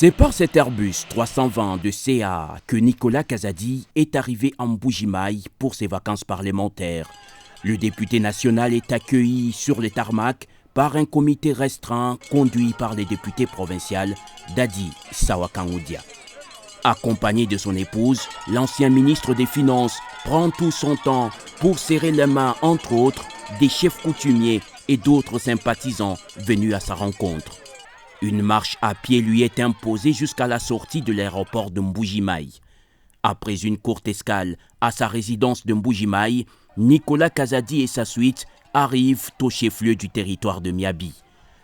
C'est par cet Airbus 320 de CA que Nicolas Kazadi est arrivé en Mbuji-Mayi pour ses vacances parlementaires. Le député national est accueilli sur les tarmacs par un comité restreint conduit par les députés provinciales Dadi Sawakangoudia. Accompagné de son épouse, l'ancien ministre des Finances prend tout son temps pour serrer les mains, entre autres, des chefs coutumiers et d'autres sympathisants venus à sa rencontre. Une marche à pied lui est imposée jusqu'à la sortie de l'aéroport de Mbuji-Mayi. Après une courte escale à sa résidence de Mbuji-Mayi, Nicolas Kazadi et sa suite arrivent au chef-lieu du territoire de Miabi.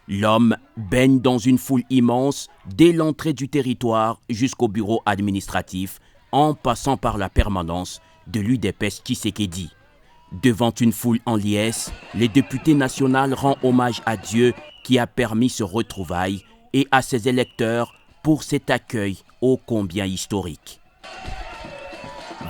L'homme baigne dans une foule immense dès l'entrée du territoire jusqu'au bureau administratif, en passant par la permanence de l'UDPS Tshisekedi. Devant une foule en liesse, le député national rend hommage à Dieu qui a permis ce retrouvaille et à ses électeurs pour cet accueil ô combien historique.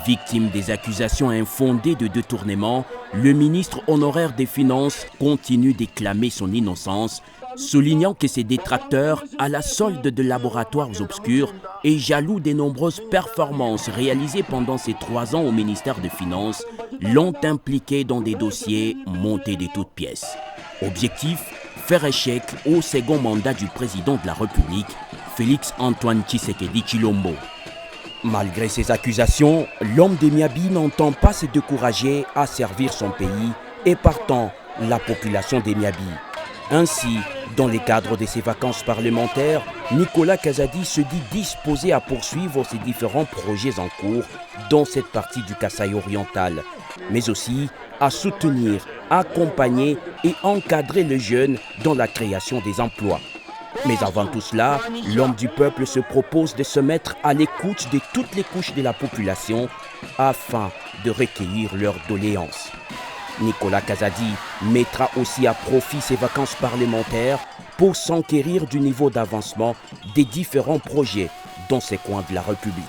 Victime des accusations infondées de détournement, le ministre honoraire des Finances continue d'éclamer son innocence, soulignant que ses détracteurs, à la solde de laboratoires obscurs et jaloux des nombreuses performances réalisées pendant ses 3 ans au ministère des Finances, l'ont impliqué dans des dossiers montés de toutes pièces. Objectif, faire échec au second mandat du président de la République, Félix-Antoine Tshisekedi Tshilombo. Malgré ces accusations, l'homme de Miabi n'entend pas se décourager à servir son pays et partant la population de Miabi. Ainsi, dans le cadre de ses vacances parlementaires, Nicolas Kazadi se dit disposé à poursuivre ses différents projets en cours dans cette partie du Kasaï oriental, mais aussi à soutenir, accompagner et encadrer les jeunes dans la création des emplois. Mais avant tout cela, l'homme du peuple se propose de se mettre à l'écoute de toutes les couches de la population afin de recueillir leurs doléances. Nicolas Kazadi mettra aussi à profit ses vacances parlementaires pour s'enquérir du niveau d'avancement des différents projets dans ces coins de la République.